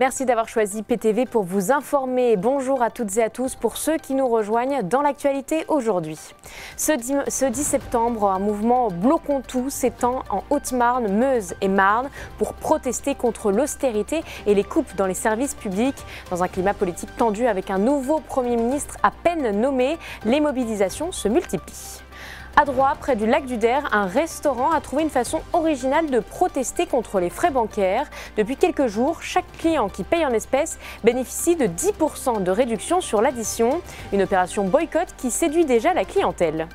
Merci d'avoir choisi PTV pour vous informer. Bonjour à toutes et à tous pour ceux qui nous rejoignent dans l'actualité aujourd'hui. Ce 10 septembre, un mouvement Bloquons tout s'étend en Haute-Marne, Meuse et Marne pour protester contre l'austérité et les coupes dans les services publics. Dans un climat politique tendu avec un nouveau Premier ministre à peine nommé, les mobilisations se multiplient. À Troyes, près du lac du Der, un restaurant a trouvé une façon originale de protester contre les frais bancaires. Depuis quelques jours, chaque client qui paye en espèces bénéficie de 10% de réduction sur l'addition. Une opération boycott qui séduit déjà la clientèle.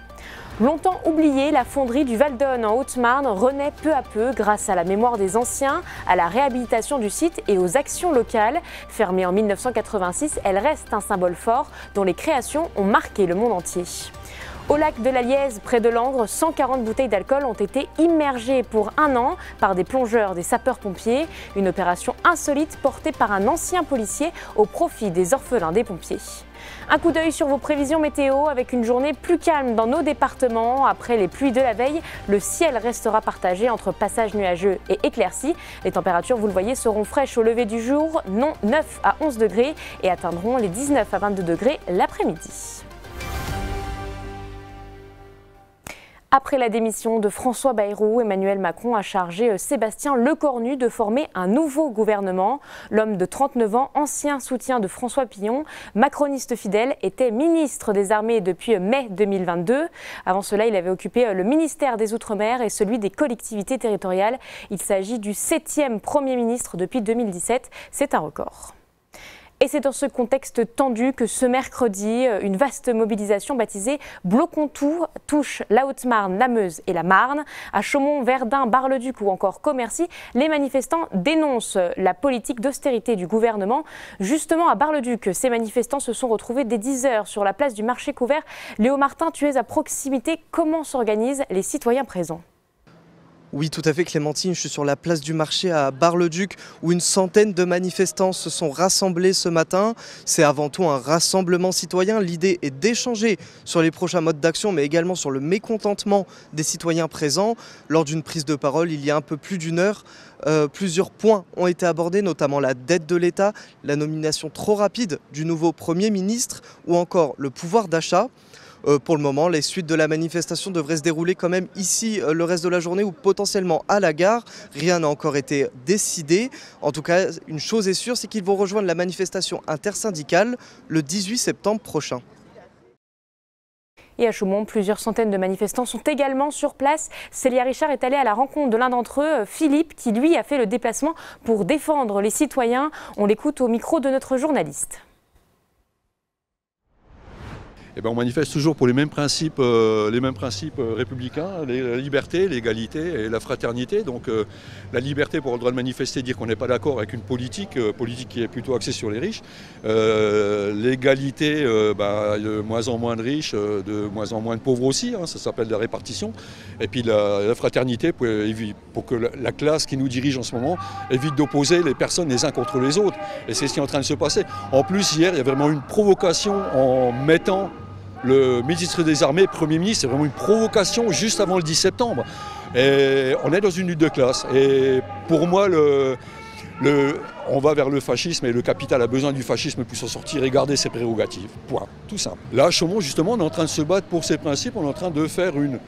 Longtemps oubliée, la fonderie du Val-d'Aune en Haute-Marne renaît peu à peu grâce à la mémoire des anciens, à la réhabilitation du site et aux actions locales. Fermée en 1986, elle reste un symbole fort dont les créations ont marqué le monde entier. Au lac de la Lièze, près de Langres, 140 bouteilles d'alcool ont été immergées pour 1 an par des plongeurs des sapeurs-pompiers. Une opération insolite portée par un ancien policier au profit des orphelins des pompiers. Un coup d'œil sur vos prévisions météo avec une journée plus calme dans nos départements. Après les pluies de la veille, le ciel restera partagé entre passages nuageux et éclaircies. Les températures, vous le voyez, seront fraîches au lever du jour, 9 à 11 degrés et atteindront les 19 à 22 degrés l'après-midi. Après la démission de François Bayrou, Emmanuel Macron a chargé Sébastien Lecornu de former un nouveau gouvernement. L'homme de 39 ans, ancien soutien de François Fillon, macroniste fidèle, était ministre des Armées depuis mai 2022. Avant cela, il avait occupé le ministère des Outre-mer et celui des collectivités territoriales. Il s'agit du 7e Premier ministre depuis 2017. C'est un record. Et c'est dans ce contexte tendu que ce mercredi, une vaste mobilisation baptisée Bloquons tout touche la Haute-Marne, la Meuse et la Marne. À Chaumont, Verdun, Bar-le-Duc ou encore Commercy, les manifestants dénoncent la politique d'austérité du gouvernement. Justement, à Bar-le-Duc, ces manifestants se sont retrouvés dès 10 h sur la place du marché couvert. Léo Martin, tu es à proximité. Comment s'organisent les citoyens présents ? Oui, tout à fait, Clémentine. Je suis sur la place du marché à Bar-le-Duc où une centaine de manifestants se sont rassemblés ce matin. C'est avant tout un rassemblement citoyen. L'idée est d'échanger sur les prochains modes d'action, mais également sur le mécontentement des citoyens présents. Lors d'une prise de parole, il y a un peu plus d'une heure, plusieurs points ont été abordés, notamment la dette de l'État, la nomination trop rapide du nouveau Premier ministre ou encore le pouvoir d'achat. Pour le moment, les suites de la manifestation devraient se dérouler quand même ici le reste de la journée ou potentiellement à la gare. Rien n'a encore été décidé. En tout cas, une chose est sûre, c'est qu'ils vont rejoindre la manifestation intersyndicale le 18 septembre prochain. Et à Chaumont, plusieurs centaines de manifestants sont également sur place. Célia Richard est allée à la rencontre de l'un d'entre eux, Philippe, qui lui a fait le déplacement pour défendre les citoyens. On l'écoute au micro de notre journaliste. Eh ben, on manifeste toujours pour les mêmes principes républicains, la liberté, l'égalité et la fraternité. Donc la liberté pour le droit de manifester, dire qu'on n'est pas d'accord avec une politique qui est plutôt axée sur les riches. L'égalité, de moins en moins de riches, de moins en moins de pauvres aussi, hein, ça s'appelle la répartition. Et puis la fraternité pour que la classe qui nous dirige en ce moment évite d'opposer les personnes les uns contre les autres. Et c'est ce qui est en train de se passer. En plus, hier, il y a vraiment une provocation en mettant le ministre des Armées, Premier ministre, c'est vraiment une provocation juste avant le 10 septembre. Et on est dans une lutte de classe. Et pour moi, on va vers le fascisme et le capital a besoin du fascisme pour s'en sortir et garder ses prérogatives. Point. Tout simple. Là, à Chaumont, justement, on est en train de se battre pour ces principes. On est en train de faire une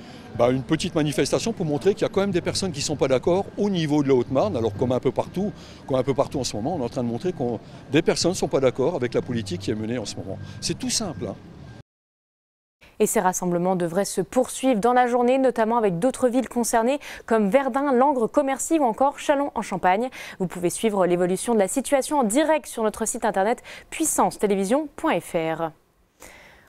petite manifestation pour montrer qu'il y a quand même des personnes qui ne sont pas d'accord au niveau de la Haute-Marne. Alors comme un peu partout en ce moment, on est en train de montrer que des personnes ne sont pas d'accord avec la politique qui est menée en ce moment. C'est tout simple, hein. Et ces rassemblements devraient se poursuivre dans la journée, notamment avec d'autres villes concernées comme Verdun, Langres, Commercy ou encore Châlons-en-Champagne. Vous pouvez suivre l'évolution de la situation en direct sur notre site internet puissancetélévision.fr.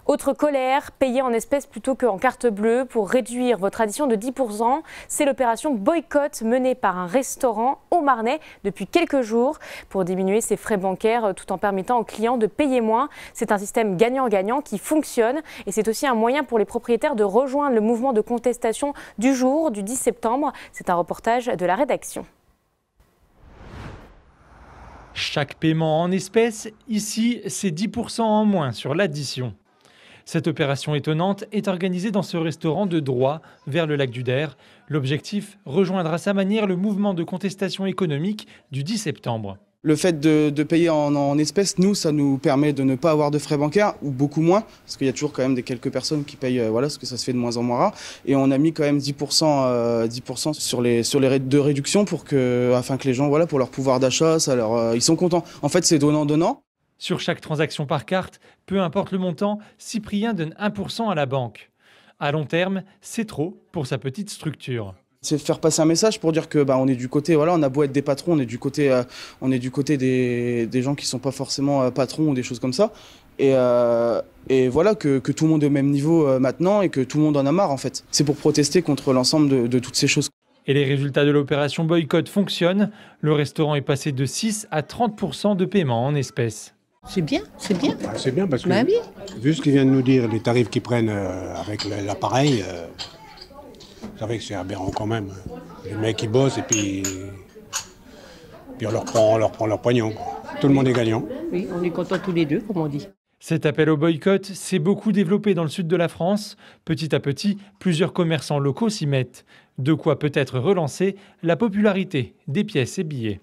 Autre colère, payer en espèces plutôt qu'en carte bleue pour réduire votre addition de 10%. C'est l'opération boycott menée par un restaurant au Marnais depuis quelques jours pour diminuer ses frais bancaires tout en permettant aux clients de payer moins. C'est un système gagnant-gagnant qui fonctionne et c'est aussi un moyen pour les propriétaires de rejoindre le mouvement de contestation du jour du 10 septembre. C'est un reportage de la rédaction. Chaque paiement en espèces, ici, c'est 10% en moins sur l'addition. Cette opération étonnante est organisée dans ce restaurant de Troyes, vers le lac du Der. L'objectif, rejoindre à sa manière le mouvement de contestation économique du 10 septembre. Le fait de payer en espèces, nous, ça nous permet de ne pas avoir de frais bancaires, ou beaucoup moins, parce qu'il y a toujours quand même quelques personnes qui payent, voilà, parce que ça se fait de moins en moins rare. Et on a mis quand même 10% sur les de réduction afin que les gens, voilà, pour leur pouvoir d'achat, ils sont contents. En fait, c'est donnant-donnant. Sur chaque transaction par carte, peu importe le montant, Cyprien donne 1% à la banque. À long terme, c'est trop pour sa petite structure. C'est faire passer un message pour dire que on est du côté, voilà, on a beau être des patrons, on est du côté des gens qui sont pas forcément patrons ou des choses comme ça. Et voilà, que tout le monde est au même niveau maintenant et que tout le monde en a marre en fait. C'est pour protester contre l'ensemble de toutes ces choses. Et les résultats de l'opération boycott fonctionnent. Le restaurant est passé de 6 à 30% de paiement en espèces. C'est bien, c'est bien. C'est bien parce que, oui. Vu ce qu'il vient de nous dire, les tarifs qu'ils prennent avec l'appareil, vous savez que c'est aberrant quand même. Les mecs, ils bossent et puis on leur prend leur pognon. Tout le monde est gagnant. Oui, on est contents tous les deux, comme on dit. Cet appel au boycott s'est beaucoup développé dans le sud de la France. Petit à petit, plusieurs commerçants locaux s'y mettent. De quoi peut-être relancer la popularité des pièces et billets.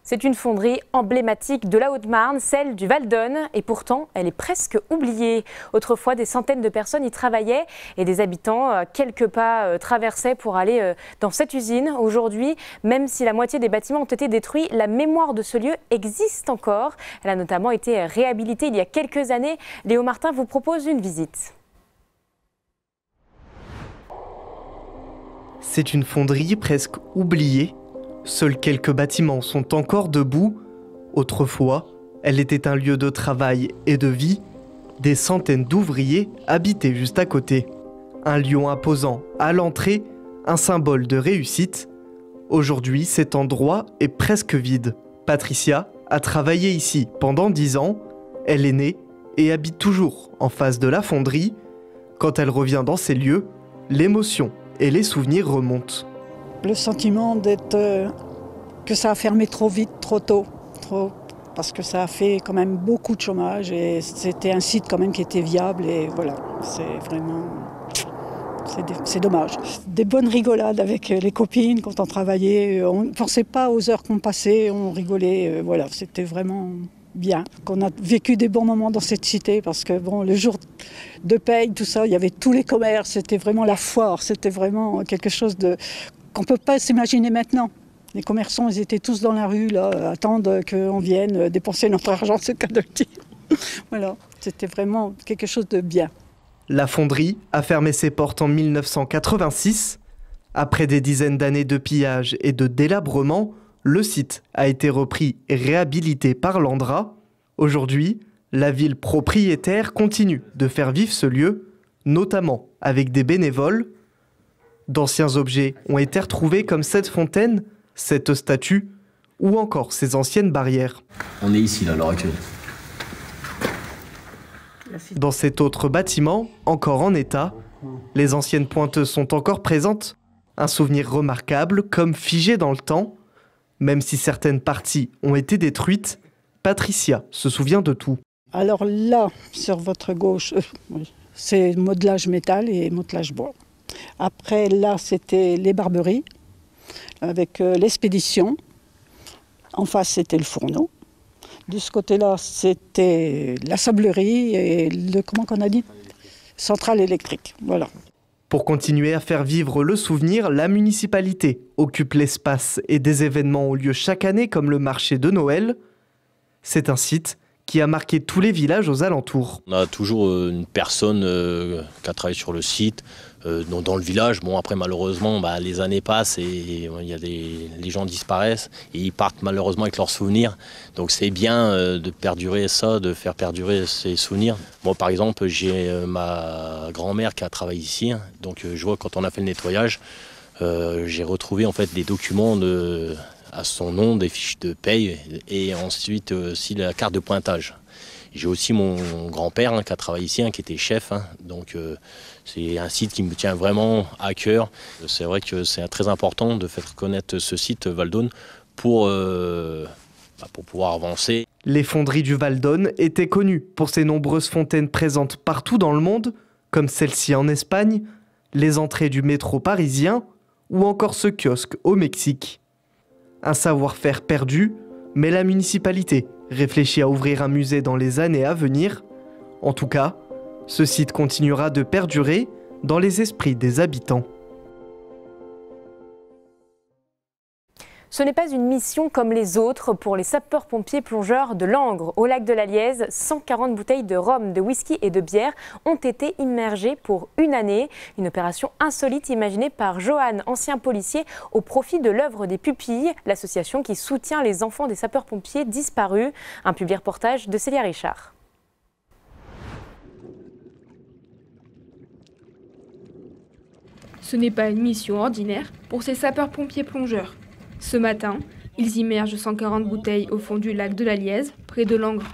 C'est une fonderie emblématique de la Haute-Marne, celle du Val-d'Eune, et pourtant elle est presque oubliée. Autrefois, des centaines de personnes y travaillaient et des habitants quelques pas traversaient pour aller dans cette usine. Aujourd'hui, même si la moitié des bâtiments ont été détruits, la mémoire de ce lieu existe encore. Elle a notamment été réhabilitée il y a quelques années. Léo Martin vous propose une visite. C'est une fonderie presque oubliée. Seuls quelques bâtiments sont encore debout. Autrefois, elle était un lieu de travail et de vie. Des centaines d'ouvriers habitaient juste à côté. Un lion imposant à l'entrée, un symbole de réussite. Aujourd'hui, cet endroit est presque vide. Patricia a travaillé ici pendant 10 ans. Elle est née et habite toujours en face de la fonderie. Quand elle revient dans ces lieux, l'émotion et les souvenirs remontent. Le sentiment que ça a fermé trop vite, trop tôt, parce que ça a fait quand même beaucoup de chômage et c'était un site quand même qui était viable et voilà, c'est dommage. Des bonnes rigolades avec les copines quand on travaillait, on ne pensait pas aux heures qu'on passait, on rigolait, voilà, c'était vraiment bien. Qu'on a vécu des bons moments dans cette cité parce que le jour de paye, tout ça, il y avait tous les commerces, c'était vraiment la foire, c'était vraiment quelque chose qu'on ne peut pas s'imaginer maintenant. Les commerçants, ils étaient tous dans la rue, là, à attendre qu'on vienne dépenser notre argent, c'est le cas de le dire. Voilà, c'était vraiment quelque chose de bien. La fonderie a fermé ses portes en 1986. Après des dizaines d'années de pillage et de délabrement, le site a été repris et réhabilité par l'Andra. Aujourd'hui, la ville propriétaire continue de faire vivre ce lieu, notamment avec des bénévoles. D'anciens objets ont été retrouvés comme cette fontaine, cette statue ou encore ces anciennes barrières. On est ici là, à l'heure actuelle. Dans cet autre bâtiment, encore en état, les anciennes pointeuses sont encore présentes. Un souvenir remarquable, comme figé dans le temps. Même si certaines parties ont été détruites, Patricia se souvient de tout. Alors là, sur votre gauche, c'est modelage métal et modelage bois. Après, là, c'était les barberies, avec l'expédition. En face, c'était le fourneau. De ce côté-là, c'était la sablerie et comment qu'on a dit ? Centrale électrique, voilà. Pour continuer à faire vivre le souvenir, la municipalité occupe l'espace et des événements ont lieu chaque année comme le marché de Noël. C'est un site qui a marqué tous les villages aux alentours. On a toujours une personne qui a travaillé sur le site, dans le village. Bon, après, malheureusement, les années passent et les gens disparaissent et ils partent malheureusement avec leurs souvenirs. Donc c'est bien de perdurer ça, de faire perdurer ces souvenirs. Moi, par exemple, j'ai ma grand-mère qui a travaillé ici. Donc je vois quand on a fait le nettoyage, j'ai retrouvé en fait des documents à son nom, des fiches de paye et ensuite aussi la carte de pointage. J'ai aussi mon grand-père qui a travaillé ici, qui était chef. Donc c'est un site qui me tient vraiment à cœur. C'est vrai que c'est très important de faire connaître ce site Val-d'Eune pour pouvoir avancer. Les fonderies du Val-d'Eune étaient connues pour ses nombreuses fontaines présentes partout dans le monde, comme celle-ci en Espagne, les entrées du métro parisien ou encore ce kiosque au Mexique. Un savoir-faire perdu, mais la municipalité réfléchit à ouvrir un musée dans les années à venir. En tout cas, ce site continuera de perdurer dans les esprits des habitants. Ce n'est pas une mission comme les autres pour les sapeurs-pompiers plongeurs de Langres. Au lac de la Lièze, 140 bouteilles de rhum, de whisky et de bière ont été immergées pour une année. Une opération insolite imaginée par Johan, ancien policier, au profit de l'œuvre des Pupilles, l'association qui soutient les enfants des sapeurs-pompiers disparus. Un public reportage de Célia Richard. Ce n'est pas une mission ordinaire pour ces sapeurs-pompiers plongeurs. Ce matin, ils immergent 140 bouteilles au fond du lac de la Lièze, près de Langres.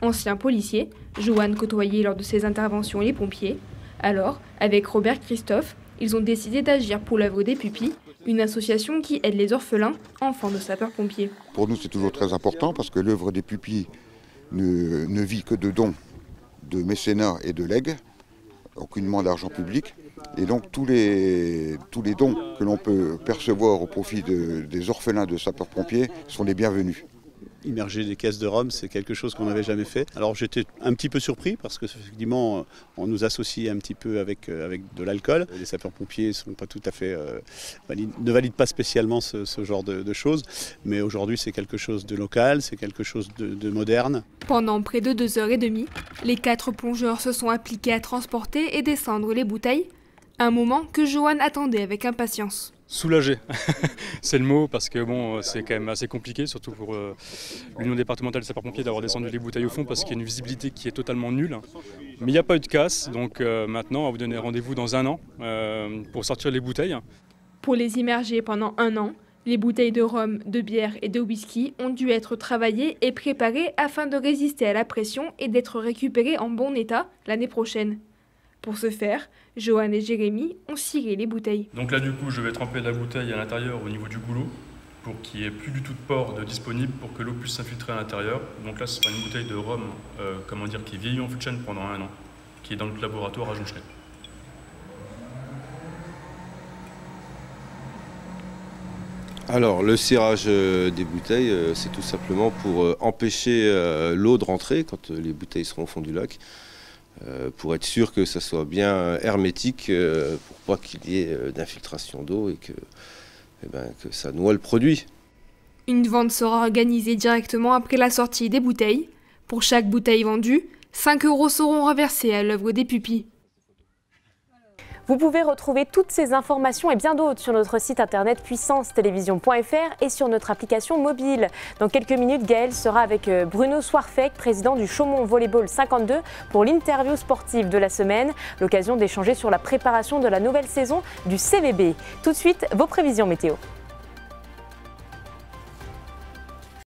Ancien policier, Johan côtoyait lors de ses interventions les pompiers. Alors, avec Robert Christophe, ils ont décidé d'agir pour l'œuvre des Pupilles, une association qui aide les orphelins, enfants de sapeurs-pompiers. Pour nous, c'est toujours très important parce que l'œuvre des Pupilles ne vit que de dons, de mécénat et de legs, aucunement d'argent public. Et donc tous les dons que l'on peut percevoir au profit des orphelins de sapeurs-pompiers sont les bienvenus. Immerger des caisses de rhum, c'est quelque chose qu'on n'avait jamais fait. Alors j'étais un petit peu surpris parce que effectivement, on nous associe un petit peu avec de l'alcool. Les sapeurs-pompiers sont pas tout à fait ne valident pas spécialement ce genre de choses. Mais aujourd'hui, c'est quelque chose de local, c'est quelque chose de moderne. Pendant près de 2h30, les 4 plongeurs se sont appliqués à transporter et descendre les bouteilles. Un moment que Johan attendait avec impatience. Soulagé, c'est le mot, parce que bon, c'est quand même assez compliqué, surtout pour l'Union départementale des sapeurs-pompiers, d'avoir descendu les bouteilles au fond, parce qu'il y a une visibilité qui est totalement nulle. Mais il n'y a pas eu de casse, donc maintenant, on va vous donner rendez-vous dans 1 an pour sortir les bouteilles. Pour les immerger pendant 1 an, les bouteilles de rhum, de bière et de whisky ont dû être travaillées et préparées afin de résister à la pression et d'être récupérées en bon état l'année prochaine. Pour ce faire, Johan et Jérémy ont ciré les bouteilles. Donc là du coup je vais tremper la bouteille à l'intérieur au niveau du goulot pour qu'il n'y ait plus du tout de port disponible pour que l'eau puisse s'infiltrer à l'intérieur. Donc là ce sera une bouteille de rhum qui est vieillie en fût de chêne pendant 1 an, qui est dans notre laboratoire à Jonchelet. Alors le cirage des bouteilles, c'est tout simplement pour empêcher l'eau de rentrer quand les bouteilles seront au fond du lac. Pour être sûr que ça soit bien hermétique, pour pas qu'il y ait d'infiltration d'eau et que ça noie le produit. Une vente sera organisée directement après la sortie des bouteilles. Pour chaque bouteille vendue, 5 € seront reversés à l'œuvre des Pupilles. Vous pouvez retrouver toutes ces informations et bien d'autres sur notre site internet puissancetelevision.fr et sur notre application mobile. Dans quelques minutes, Gaël sera avec Bruno Soirfec, président du Chaumont Volleyball 52, pour l'interview sportive de la semaine. L'occasion d'échanger sur la préparation de la nouvelle saison du CVB. Tout de suite, vos prévisions météo.